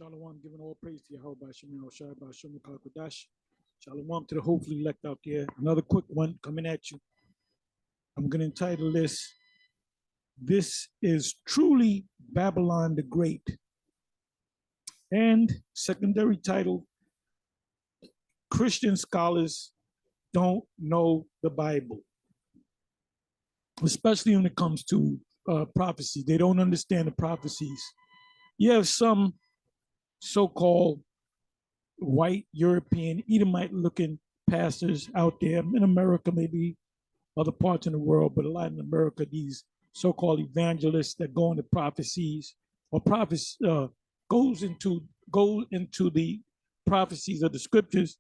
Shalom, giving all praise to Yahweh Shem Shai Bashim Kodash. Shalom to the hopefully elect out there. Another quick one coming at you. I'm going to entitle This is Truly Babylon the Great. And secondary title, Christian Scholars Don't Know the Bible. Especially when it comes to prophecy. They don't understand the prophecies. You have some so-called white European Edomite looking pastors out there in America, maybe other parts in the world, but a lot in America, these so-called evangelists that go into prophecies or prophets go into the prophecies of the scriptures,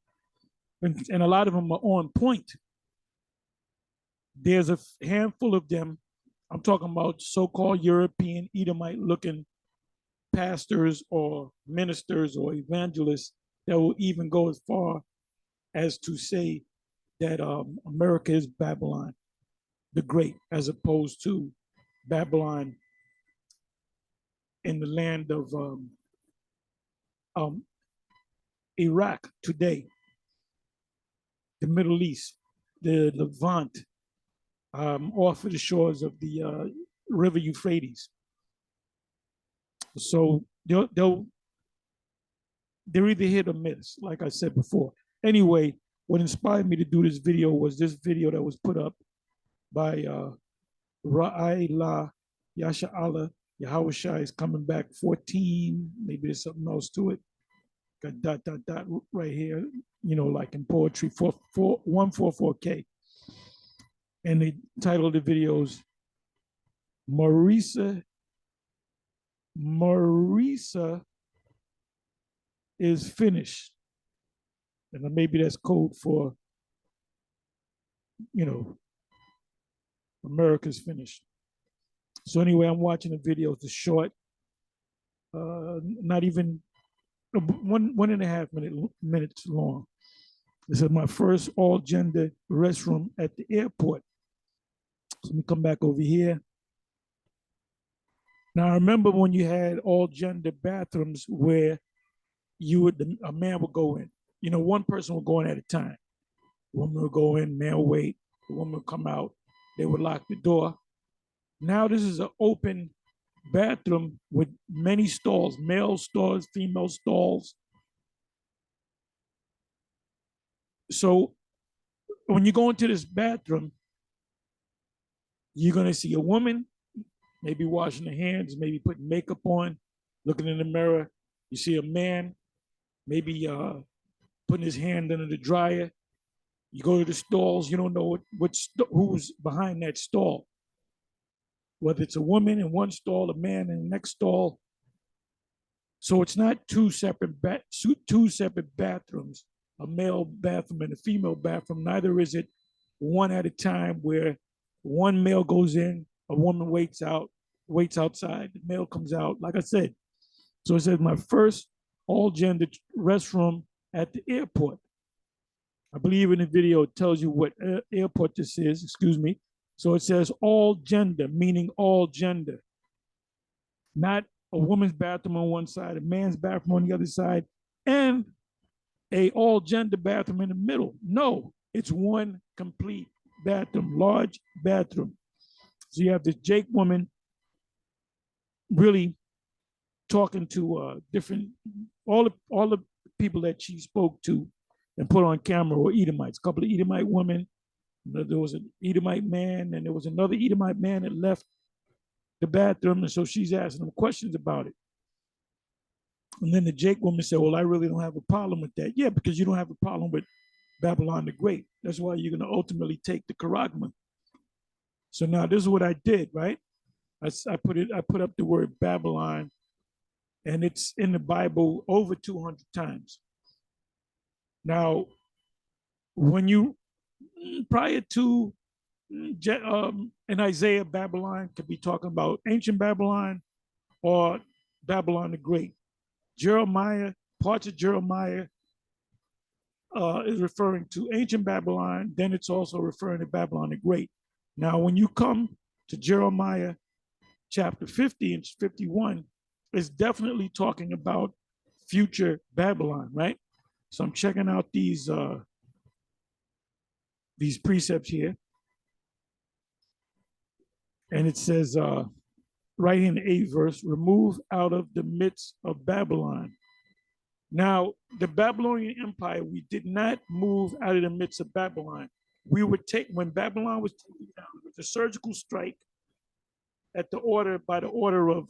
and a lot of them are on point. There's a handful of them. I'm talking about so-called European Edomite looking pastors or ministers or evangelists that will even go as far as to say that America is Babylon the Great, as opposed to Babylon in the land of Iraq today, the Middle East, the Levant, off of the shores of the river Euphrates. So they're either hit or miss, like I said before. Anyway, what inspired me to do this video was this video that was put up by Ra'ayla Yasha Allah. Yahweh Shai is coming back 14. Maybe there's something else to it. Got dot, dot, dot right here, you know, like in poetry, 144K. And the title of the video is Marisa is finished. And maybe that's code for, you know, America's finished. So anyway, I'm watching the video. It's a short, not even one and a half minutes long. This is my first all-gender restroom at the airport. So let me come back over here. Now, I remember when you had all-gender bathrooms where a man would go in. You know, one person would go in at a time. The woman would go in, man would wait. The woman would come out. They would lock the door. Now this is an open bathroom with many stalls, male stalls, female stalls. So when you go into this bathroom, you're going to see a woman, maybe washing her hands, maybe putting makeup on, looking in the mirror. You see a man, maybe putting his hand under the dryer. You go to the stalls, you don't know who's behind that stall. Whether it's a woman in one stall, a man in the next stall. So it's not two separate bathrooms, a male bathroom and a female bathroom. Neither is it one at a time where one male goes in, a woman waits outside, the male comes out. Like I said, so it says my first all-gender restroom at the airport. I believe in the video it tells you what airport this is, excuse me. So it says all gender, meaning all gender. Not a woman's bathroom on one side, a man's bathroom on the other side, and a all gender bathroom in the middle. No, it's one complete bathroom, large bathroom. So you have this Jake woman really talking to all the people that she spoke to and put on camera were Edomites. A couple of Edomite women. There was an Edomite man, and there was another Edomite man that left the bathroom, and so she's asking them questions about it. And then the Jake woman said, well, I really don't have a problem with that. Yeah, because you don't have a problem with Babylon the Great. That's why you're going to ultimately take the Charagma. So now this is what I did, right? I put up the word Babylon, and it's in the Bible over 200 times. Now, when you prior to in Isaiah, Babylon could be talking about ancient Babylon or Babylon the Great. Jeremiah, parts of Jeremiah is referring to ancient Babylon, then it's also referring to Babylon the Great. Now, when you come to Jeremiah chapter 50 and 51, it's definitely talking about future Babylon, right? So I'm checking out these precepts here, and it says right in the 8th verse, remove out of the midst of Babylon. Now, the Babylonian Empire, we did not move out of the midst of Babylon. We would take, when Babylon was taken down, it was a surgical strike at the order, by the order of,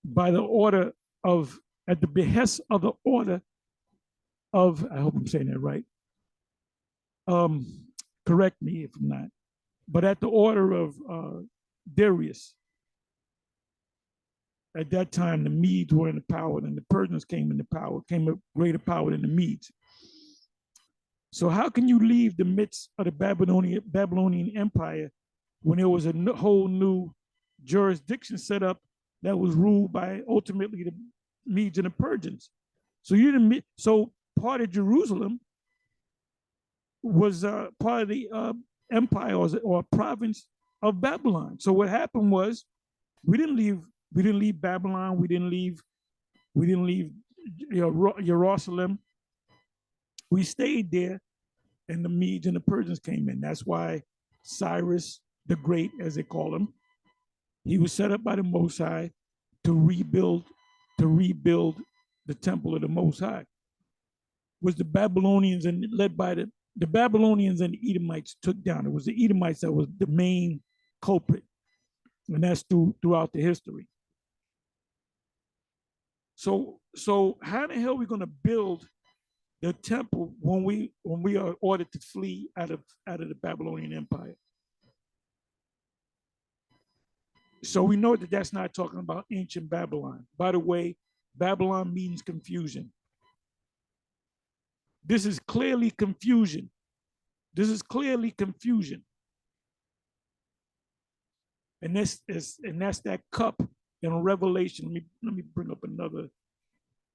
by the order of, at the behest of the order of, I hope I'm saying that right. Um, Correct me if I'm not, but at the order of Darius. At that time, the Medes were in the power, and the Persians came into power, came a greater power than the Medes. So how can you leave the midst of the Babylonian Empire when there was a whole new jurisdiction set up that was ruled by ultimately the Medes and the Persians? So you didn't. So part of Jerusalem was part of the empire or province of Babylon. So what happened was we didn't leave. We didn't leave Babylon. We didn't leave. We didn't leave Jerusalem. We stayed there, and the Medes and the Persians came in. That's why Cyrus the Great, as they call him, he was set up by the Most High to rebuild the temple of the Most High. Was the Babylonians and led by the Babylonians and the Edomites took down. It was the Edomites that was the main culprit, and that's throughout the history. So how the hell are we going to build the temple when we are ordered to flee out of the Babylonian Empire? So we know that that's not talking about ancient Babylon. By the way, Babylon means confusion. This is clearly confusion. This is clearly confusion. And that's that cup in Revelation. Let me bring up another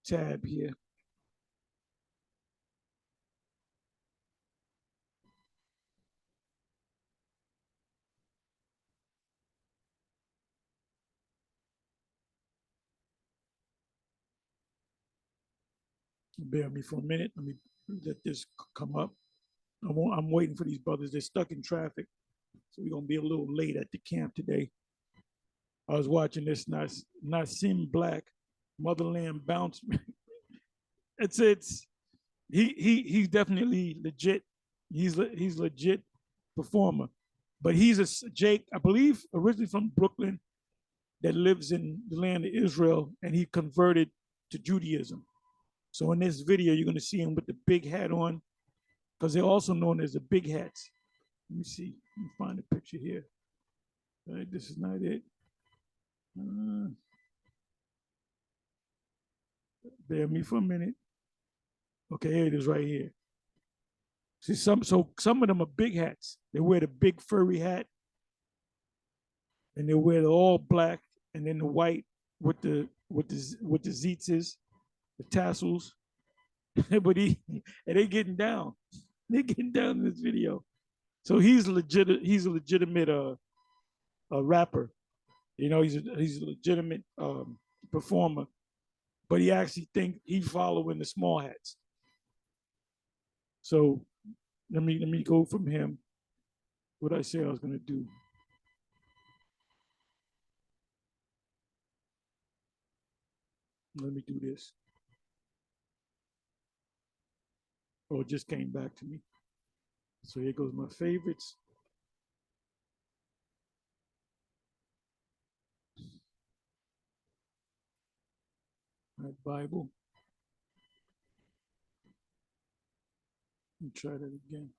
tab here. Bear with me for a minute. Let me let this come up. I'm waiting for these brothers. They're stuck in traffic, so we're gonna be a little late at the camp today. I was watching this Nassim Black, Motherland Bounce. it's he's definitely legit. He's legit performer, but he's a Jake, I believe, originally from Brooklyn, that lives in the land of Israel, and he converted to Judaism. So in this video, you're going to see him with the big hat on, because they're also known as the big hats. Let me see. Let me find a picture here. All right, this is not it. Bear me for a minute. Okay, here it is right here. See, some of them are big hats. They wear the big furry hat, and they wear the all black, and then the white with the zeetzes, the tassels. But and they getting down. They're getting down in this video. So he's legit. He's a legitimate rapper. You know, he's a legitimate performer. But he actually think he's following the small hats. So let me go from him. What I say I was gonna do. Let me do this. Oh, it just came back to me. So here goes my favorites. My Bible. Let me try that again.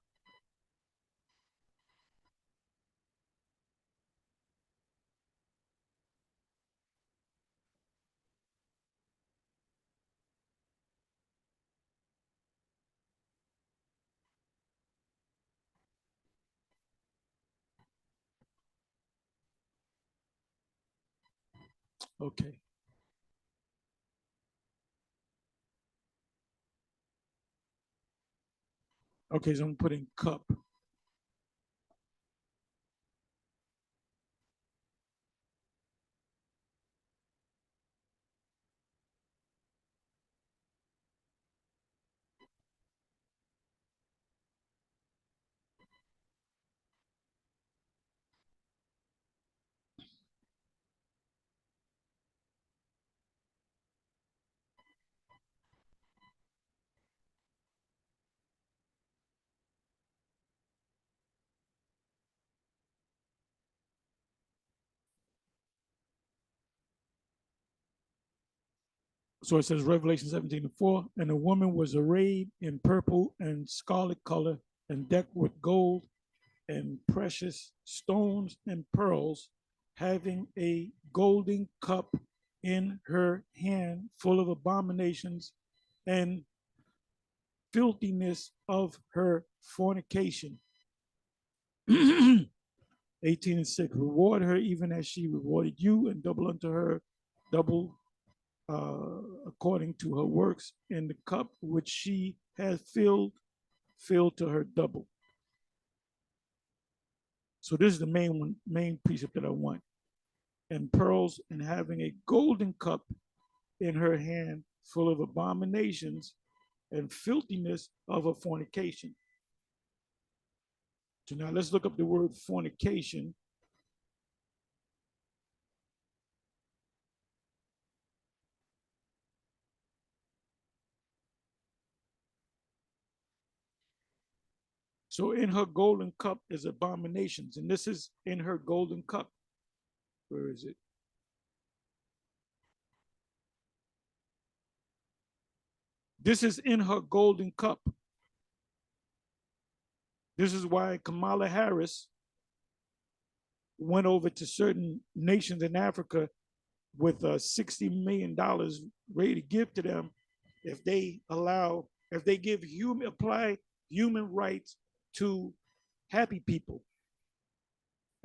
Okay. Okay, so I'm putting cup. So it says Revelation 17:4, and the woman was arrayed in purple and scarlet color and decked with gold and precious stones and pearls, having a golden cup in her hand full of abominations and filthiness of her fornication. 18:6, reward her even as she rewarded you, and double unto her double according to her works, in the cup which she has filled to her double. So this is the main precept that I want. And pearls, and having a golden cup in her hand full of abominations and filthiness of a fornication. So now let's look up the word fornication. So in her golden cup is abominations, and this is in her golden cup. Where is it? This is in her golden cup. This is why Kamala Harris went over to certain nations in Africa with $60 million ready to give to them if they apply human rights to happy people.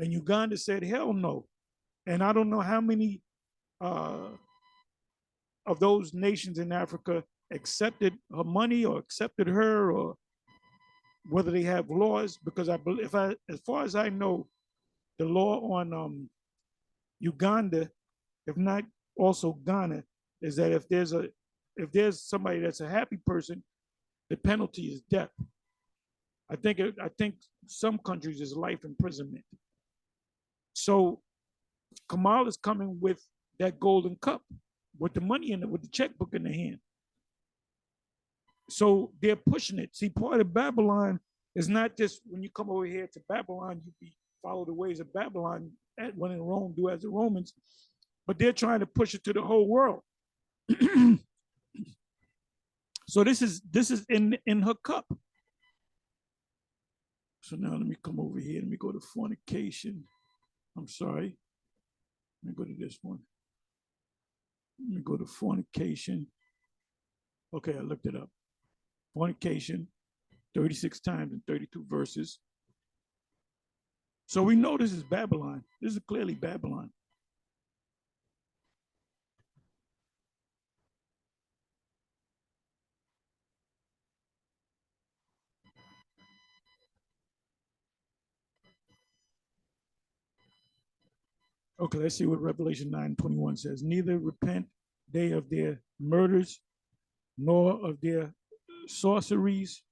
And Uganda said, hell no. And I don't know how many uh, of those nations in Africa accepted her money or accepted her, or whether they have laws, because I believe, as far as I know, the law on Uganda, if not also Ghana, is that if there's somebody that's a happy person, the penalty is death. I think some countries is life imprisonment. So Kamal is coming with that golden cup, with the money in it, with the checkbook in the hand. So they're pushing it. See, part of Babylon is not just when you come over here to Babylon, you follow the ways of Babylon, when in Rome, do as the Romans, but they're trying to push it to the whole world. So this is in her cup. So now let me come over here. Let me go to fornication. I'm sorry. Let me go to this one. Let me go to fornication. Okay, I looked it up. Fornication, 36 times in 32 verses. So we know this is Babylon. This is clearly Babylon. Okay, let's see what Revelation 9:21 says. Neither repent they of their murders, nor of their sorceries,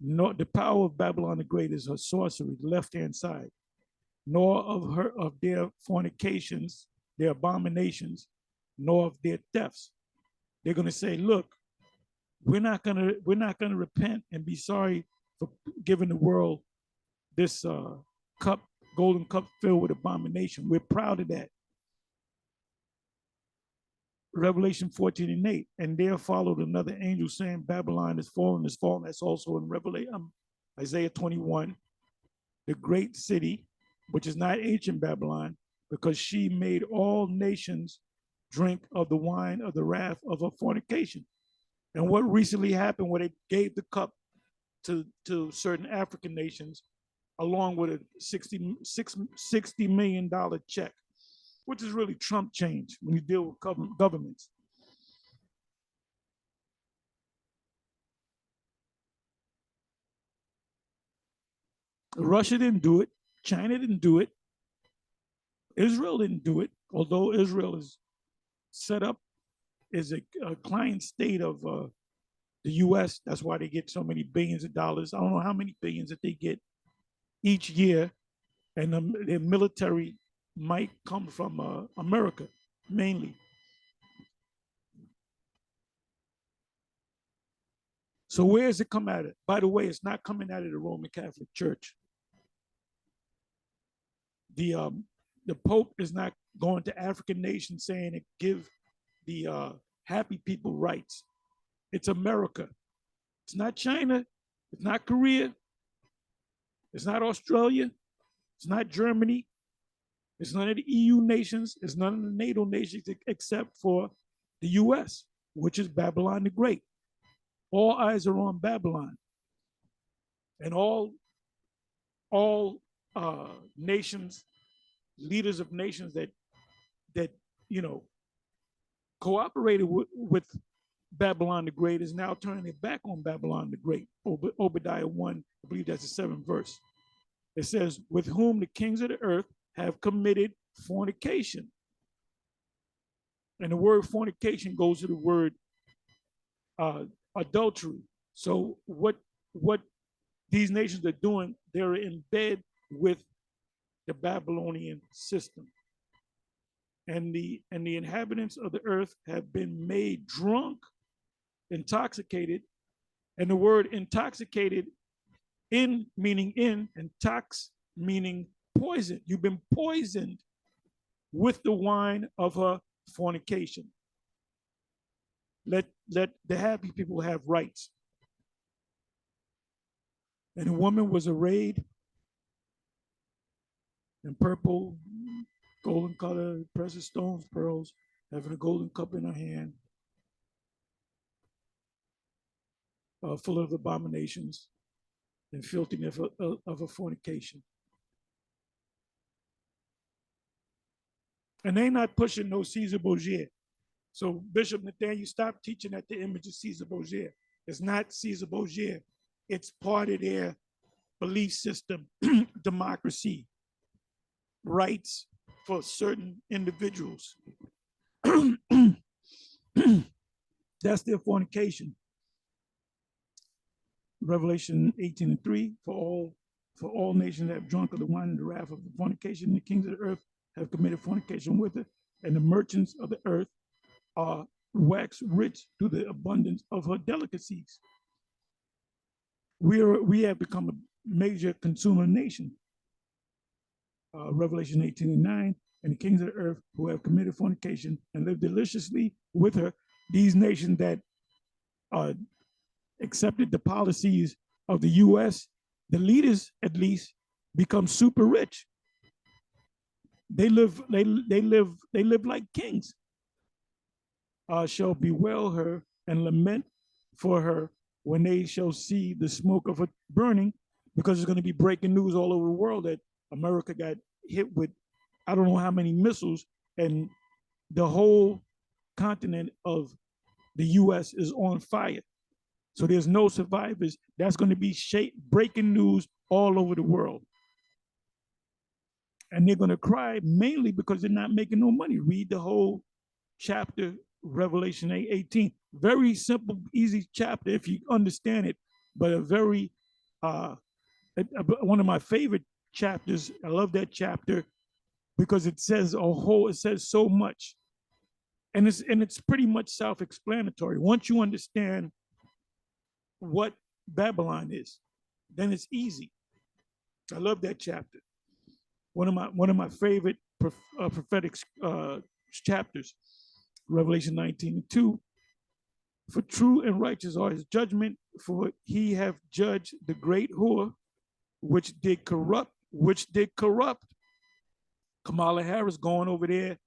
nor the power of Babylon the Great is her sorcery, the left-hand side, nor of their fornications, their abominations, nor of their thefts. They're going to say, look, we're not gonna repent and be sorry for giving the world this cup, golden cup filled with abomination. We're proud of that. Revelation 14:8, and there followed another angel saying, Babylon is fallen, is fallen. That's also in Revelation, Isaiah 21, the great city, which is not ancient Babylon, because she made all nations drink of the wine of the wrath of her fornication. And what recently happened where they gave the cup to certain African nations, along with a $60 million check, which is really Trump change when you deal with governments. Russia didn't do it. China didn't do it. Israel didn't do it, although Israel is set up as a client state of the U.S. That's why they get so many billions of dollars. I don't know how many billions that they get each year, and their military might come from America mainly. So where does it come out of? By the way, it's not coming out of the Roman Catholic Church. The the Pope is not going to African nations saying to give the happy people rights. It's America. It's not China. It's not Korea. It's not Australia. It's not Germany. It's none of the EU nations. It's none of the NATO nations except for the US, which is Babylon the Great. All eyes are on Babylon. And all nations, leaders of nations that you know cooperated with Babylon the Great is now turning it back on Babylon the Great. Obadiah 1, I believe that's the 7th verse. It says, with whom the kings of the earth have committed fornication. And the word fornication goes to the word adultery. So what these nations are doing, they're in bed with the Babylonian system. And the inhabitants of the earth have been made drunk, intoxicated, and the word intoxicated, in meaning in, and tox meaning poison. You've been poisoned with the wine of her fornication. Let the happy people have rights. And the woman was arrayed in purple, golden color, precious stones, pearls, having a golden cup in her hand, full of abominations and filthiness of a fornication. And they're not pushing no Caesar Borgia. So Bishop Nathaniel, stop teaching that the image of Caesar Borgia. It's not Caesar Borgia. It's part of their belief system, democracy, rights for certain individuals. That's their fornication. Revelation 18:3, for all nations have drunk of the wine and the wrath of the fornication. The kings of the earth have committed fornication with it, and the merchants of the earth are waxed rich through the abundance of her delicacies. We have become a major consumer nation. Revelation 18:9, and the kings of the earth who have committed fornication and lived deliciously with her, these nations that accepted the policies of the US, the leaders at least become super rich. They live like kings. Shall bewail her and lament for her when they shall see the smoke of her burning, because it's going to be breaking news all over the world that America got hit with I don't know how many missiles, and the whole continent of the US is on fire. So there's no survivors. That's going to be breaking news all over the world. And they're going to cry mainly because they're not making no money. Read the whole chapter, Revelation 18. Very simple, easy chapter if you understand it, but a very, one of my favorite chapters. I love that chapter because it says it says so much. And it's pretty much self-explanatory. Once you understand what Babylon is, then it's easy. I love that chapter. One of my favorite prophetic chapters, Revelation 19:2. For true and righteous are his judgment, for he have judged the great whore, which did corrupt. Kamala Harris going over there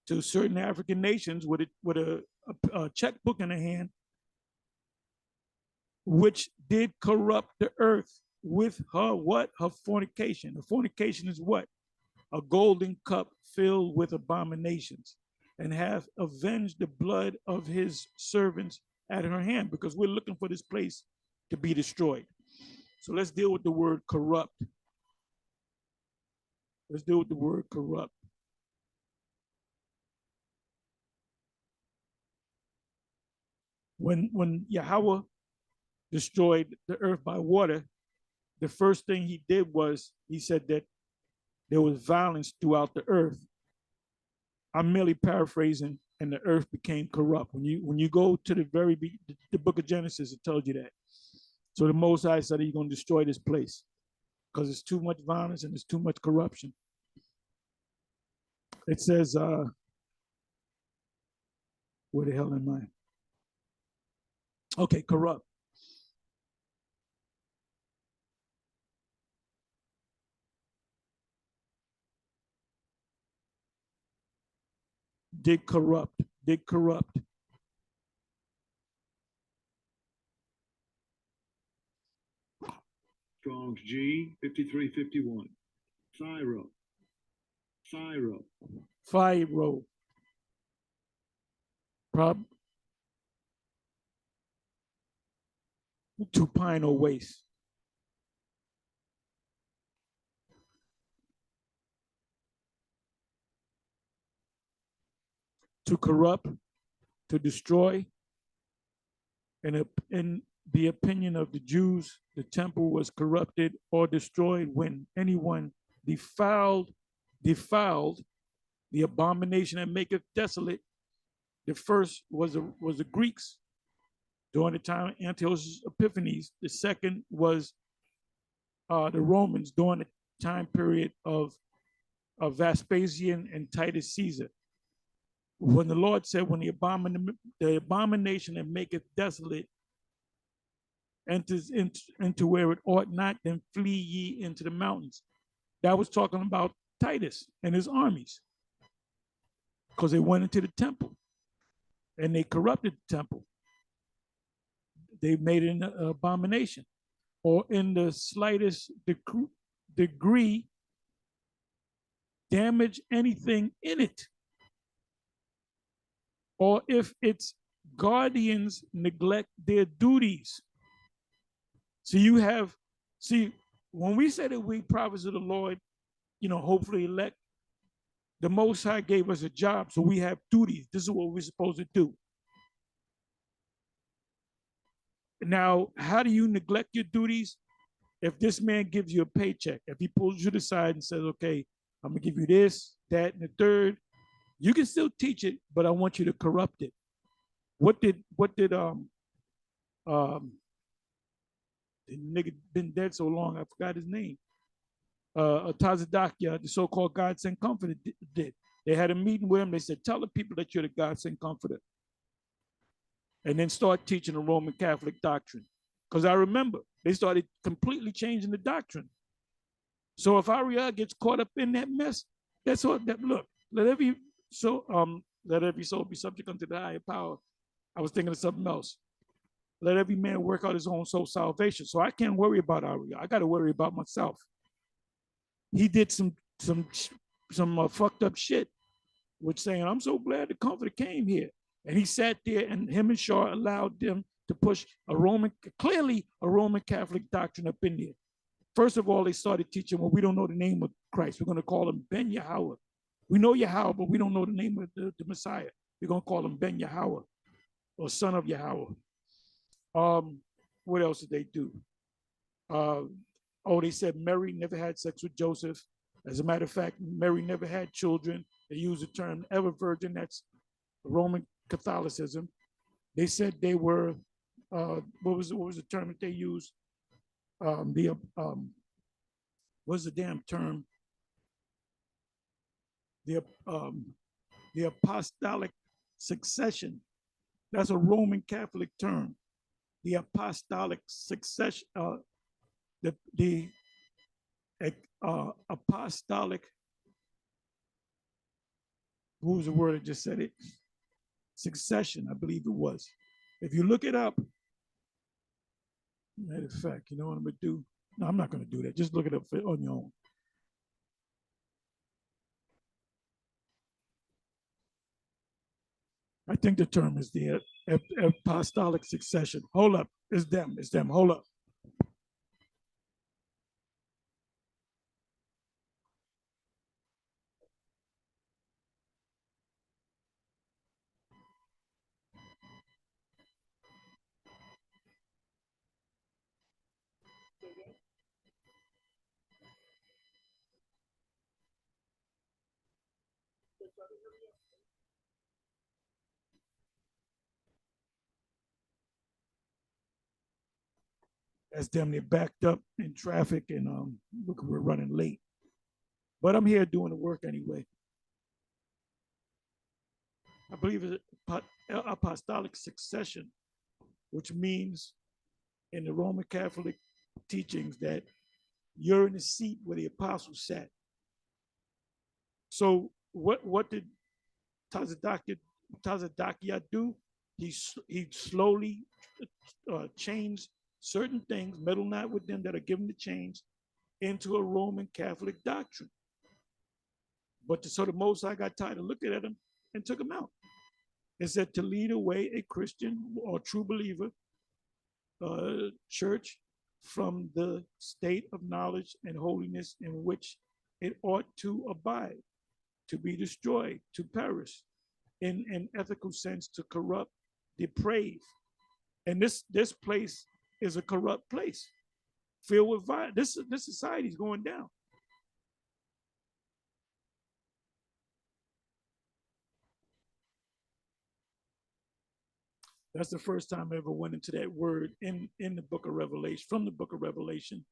to certain African nations with a checkbook in her hand, which did corrupt the earth with her what? Her fornication. The fornication is what? A golden cup filled with abominations, and have avenged the blood of his servants at her hand, because we're looking for this place to be destroyed. So let's deal with the word corrupt. Let's deal with the word corrupt. When Yahweh destroyed the earth by water, the first thing he did was he said that there was violence throughout the earth. I'm merely paraphrasing, and the earth became corrupt. When you go to the book of Genesis, it tells you that. So the Most High said he's going to destroy this place because there's too much violence and there's too much corruption. It says, Where the hell am I? Okay, corrupt. Did corrupt. Did corrupt. Strong's G 5351. Thyro. Thyro. Thyro. Prob Tupino waste. To corrupt, to destroy. In the opinion of the Jews, the temple was corrupted or destroyed when anyone defiled the abomination that maketh desolate. The first was the Greeks during the time of Antiochus Epiphanes. The second was the Romans during the time period of Vespasian and Titus Caesar. When the Lord said, when the abomination that maketh desolate enters into where it ought not, then flee ye into the mountains. That was talking about Titus and his armies, because they went into the temple and they corrupted the temple. They made it an abomination, or in the slightest degree damage anything in it, or if its guardians neglect their duties. So you have, when we say that we prophets of the Lord, hopefully elect, the Most High gave us a job, so we have duties. This is what we're supposed to do. Now, how do you neglect your duties? If this man gives you a paycheck, if he pulls you to the side and says, okay, I'm gonna give you this, that, and the third, you can still teach it, but I want you to corrupt it. What did the nigga been dead so long, I forgot his name. Tazadakia, the so-called God sent comforter, did. They had a meeting with him. They said, tell the people that you're the God sent comforter. And then start teaching the Roman Catholic doctrine. Because I remember they started completely changing the doctrine. So if Ariel gets caught up in that mess, that's what that look, let every soul be subject unto the higher power. I was thinking of something else. Let every man work out his own soul salvation. So I can't worry about Ariel. I got to worry about myself. He did some fucked up shit, which saying, I'm so glad the comforter came here. And he sat there, and him and Shaw allowed them to push clearly a Roman Catholic doctrine up in there. First of all, they started teaching, well, we don't know the name of Christ. We're going to call him Ben Yahweh. We know Yahweh, but we don't know the name of the Messiah. We're going to call him Ben Yahweh, or son of Yahweh. What else did they do? They said Mary never had sex with Joseph. As a matter of fact, Mary never had children. They used the term ever virgin. That's Roman Catholicism. They said they were, what was the term that they used? What's the damn term? The apostolic succession. That's a Roman Catholic term. The apostolic succession, the apostolic, what was the word I just said it? Succession, I believe it was. If you look it up, matter of fact, you know what I'm gonna do? No, I'm not gonna do that. Just look it up on your own. I think the term is the apostolic succession. Hold up, it's them. Hold up. That's them. They're backed up in traffic, and look, we're running late. But I'm here doing the work anyway. I believe it's apostolic succession, which means in the Roman Catholic teachings that you're in the seat where the apostles sat. So what did Tazadakia do? He slowly changed certain things, meddle not with them that are given to change, into a Roman Catholic doctrine. But so the Most High got tired of looking at him and took him out. It said to lead away a Christian or true believer church from the state of knowledge and holiness in which it ought to abide, to be destroyed, to perish, in an ethical sense, to corrupt, deprave. And this place is a corrupt place, filled with violence. This society is going down. That's the first time I ever went into that word in the book of Revelation, from the book of Revelation.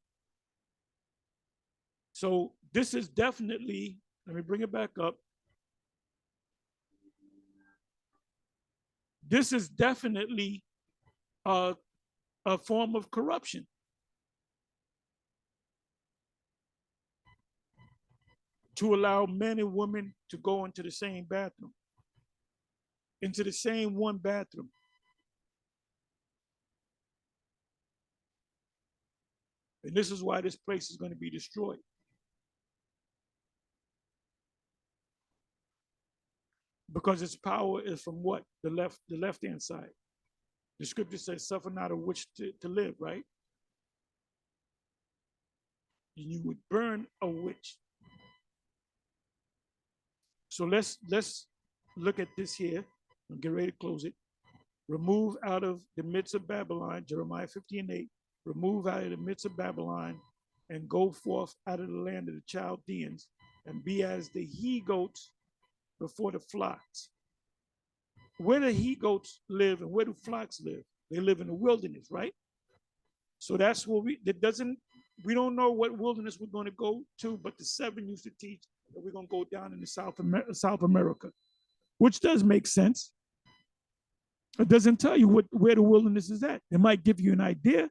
So this is definitely, let me bring it back up. This is definitely a form of corruption. To allow men and women to go into the same bathroom, into the same one bathroom. And this is why this place is going to be destroyed. Because its power is from what? The left-hand side. The scripture says, suffer not a witch to live, right? You would burn a witch. So let's look at this here and get ready to close it. Remove out of the midst of Babylon, Jeremiah 50:8, remove out of the midst of Babylon and go forth out of the land of the Chaldeans and be as the he-goats before the flocks. Where do he-goats live and where do flocks live? They live in the wilderness, right? So that's what we don't know what wilderness we're going to go to, but the 7 used to teach that we're going to go down into South America, which does make sense. It doesn't tell you where the wilderness is at. It might give you an idea.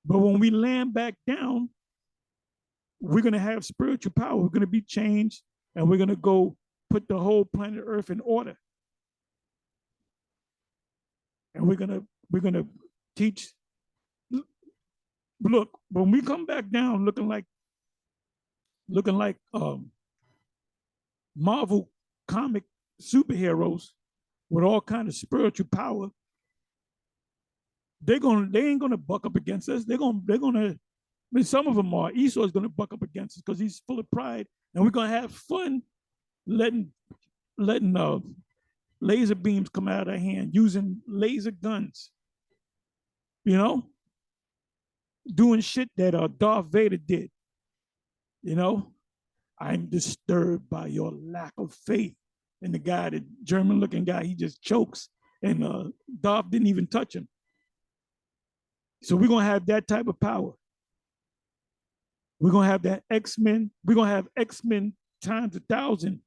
But when we land back down, we're going to have spiritual power. We're going to be changed, and we're going to go put the whole planet Earth in order. And we're going to teach. Look, when we come back down looking like Marvel comic superheroes with all kind of spiritual power, they ain't gonna buck up against us. They're gonna I mean, some of them are. Esau's gonna buck up against us because he's full of pride, and we're gonna have fun letting laser beams come out of our hand, using laser guns, you know, doing shit that Darth Vader did. You know, I'm disturbed by your lack of faith. And the guy, the German-looking guy, he just chokes, and Darth didn't even touch him. So we're gonna have that type of power. We're gonna have that X-Men. We're gonna have X-Men times 1,000.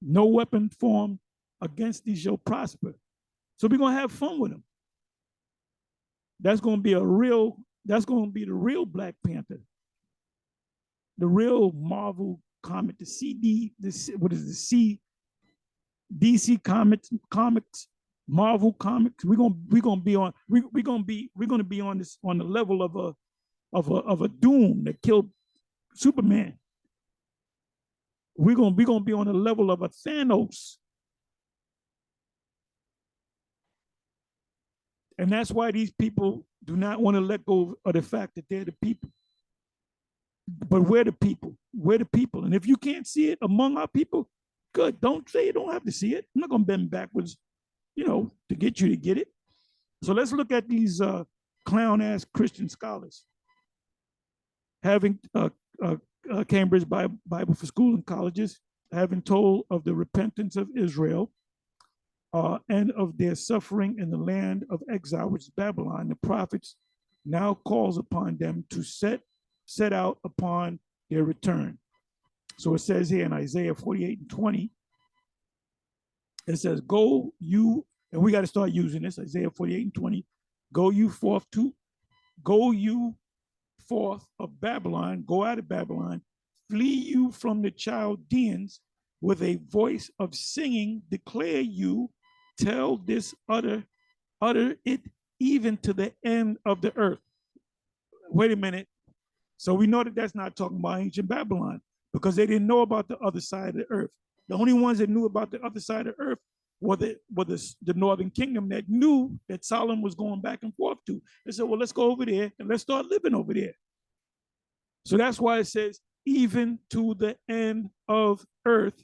No weapon formed against these shall prosper. So we're gonna have fun with them. That's gonna be the real Black Panther. The real Marvel comic, DC comics, Marvel comics. We're gonna be on this on the level of a Doom that killed Superman. We're gonna be on the level of a Thanos. And that's why these people do not want to let go of the fact that they're the people. But we're the people. We're the people. And if you can't see it among our people, good. Don't say you don't have to see it. I'm not going to bend backwards, to get you to get it. So let's look at these clown-ass Christian scholars. Having Cambridge Bible for school and colleges, having told of the repentance of Israel, and of their suffering in the land of exile, which is Babylon, the prophets now calls upon them to set out upon their return. So it says here in Isaiah 48 and 20, it says, go you, and we got to start using this, Isaiah 48 and 20, go you forth to, go you forth of Babylon, go out of Babylon, flee you from the Chaldeans, with a voice of singing, declare you, tell this, utter it even to the end of the earth. Wait a minute. So we know that that's not talking about ancient Babylon because they didn't know about the other side of the earth. The only ones that knew about the other side of the earth were the northern kingdom that knew that Solomon was going back and forth to. They said, well, let's go over there and let's start living over there. So that's why it says, even to the end of earth.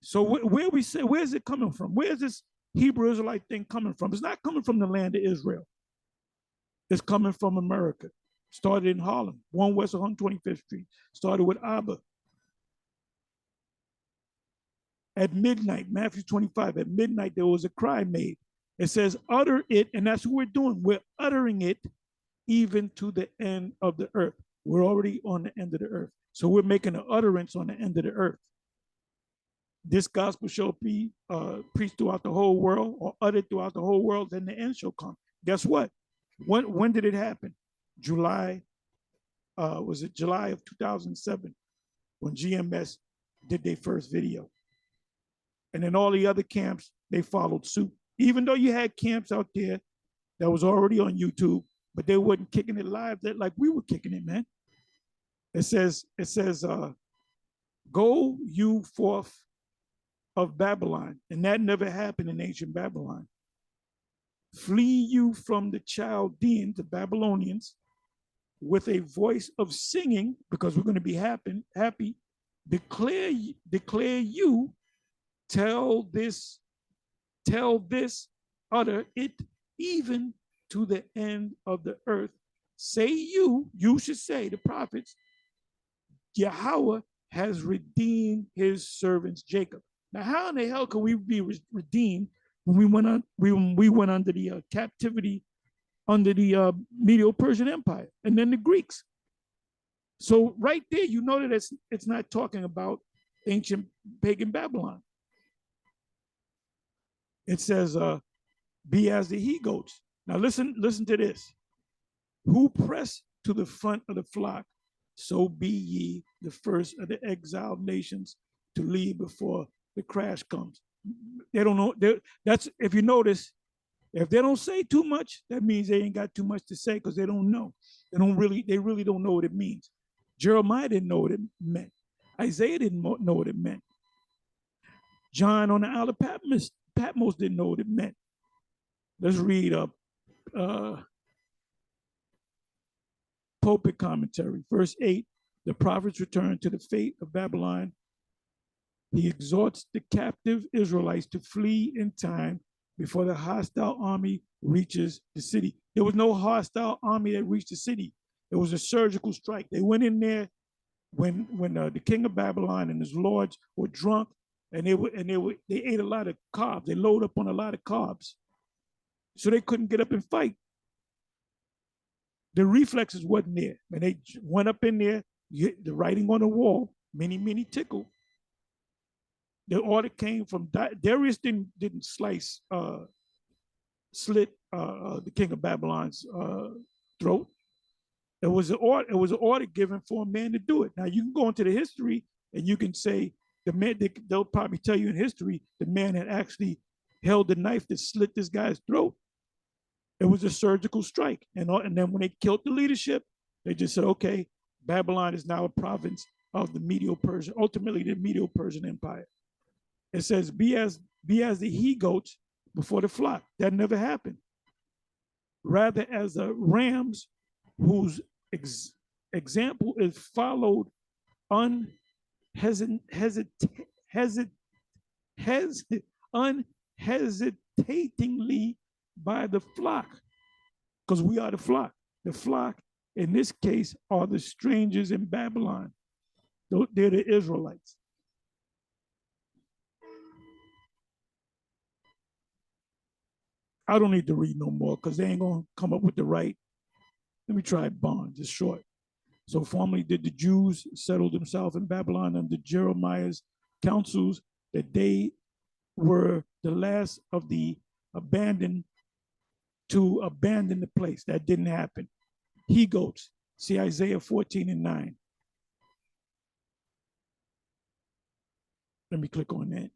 So where we say, where's it coming from? Where's this Hebrew Israelite thing coming from? It's not coming from the land of Israel. It's coming from America. Started in Harlem, 1 West 125th Street. Started with Abba. At midnight, Matthew 25, at midnight, there was a cry made. It says, utter it, and that's what we're doing. We're uttering it even to the end of the earth. We're already on the end of the earth. So we're making an utterance on the end of the earth. This gospel shall be preached throughout the whole world or uttered throughout the whole world, then the end shall come. Guess what? When did it happen? July, was it July of 2007 when GMS did their first video. And then all the other camps, they followed suit. Even though you had camps out there that was already on YouTube, but they wasn't kicking it live that like we were kicking it, man. It says, go you forth of Babylon. And that never happened in ancient Babylon. Flee you from the Chaldeans, the Babylonians, with a voice of singing, because we're going to be happy. Declare you, tell this, utter it even to the end of the earth. Say you should say, the prophets, Yahweh has redeemed his servants Jacob. Now, how in the hell can we be redeemed when we went under the captivity under the Medo-Persian Empire and then the Greeks? So right there, you know that it's not talking about ancient pagan Babylon. It says, be as the he-goats. Now listen to this. Who press to the front of the flock, so be ye the first of the exiled nations to leave before the crash comes. They don't know. That's, if you notice, if they don't say too much, that means they ain't got too much to say because they don't know. They really don't know what it means. Jeremiah didn't know what it meant. Isaiah didn't know what it meant. John on the Isle of Patmos didn't know what it meant. Let's read pulpit commentary. Verse 8, the prophets return to the fate of Babylon. He exhorts the captive Israelites to flee in time before the hostile army reaches the city. There was no hostile army that reached the city. It was a surgical strike. They went in there when the king of Babylon and his lords were drunk, and they ate a lot of carbs. They loaded up on a lot of carbs, so they couldn't get up and fight. The reflexes wasn't there, and they went up in there. The writing on the wall, many tickle. The order came from Darius. Didn't slit the king of Babylon's throat. It was an order given for a man to do it. Now you can go into the history and you can say the man. They'll probably tell you in history the man had actually held the knife that slit this guy's throat. It was a surgical strike, and then when they killed the leadership, they just said, okay, Babylon is now a province of the Medo-Persian, ultimately the Medo-Persian Empire. It says, be as the he-goats before the flock. That never happened. Rather, as the rams whose example is followed unhesitatingly by the flock, because we are the flock. The flock, in this case, are the strangers in Babylon. They're the Israelites. I don't need to read no more because they ain't going to come up with the right. Let me try Barnes. It's short. So formerly did the Jews settle themselves in Babylon under Jeremiah's counsels that they were the last of the abandoned to abandon the place. That didn't happen. He goats. See Isaiah 14 and 9. Let me click on that.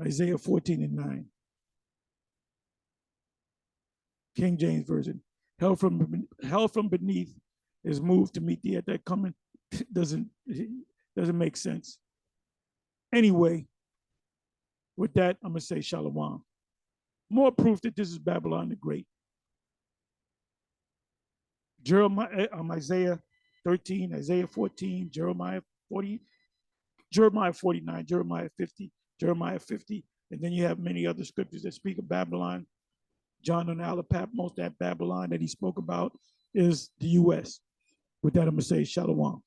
Isaiah 14 and 9. King James Version. Hell from beneath is moved to meet thee at that coming. doesn't make sense. Anyway, with that, I'm gonna say Shalom. More proof that this is Babylon the Great. Jeremiah, Isaiah 13, Isaiah 14, Jeremiah 40, Jeremiah 49, Jeremiah 50, Jeremiah 50, and then you have many other scriptures that speak of Babylon. John on Isle of Patmos, that Babylon that he spoke about is the U.S. With that, I'm going to say Shalom.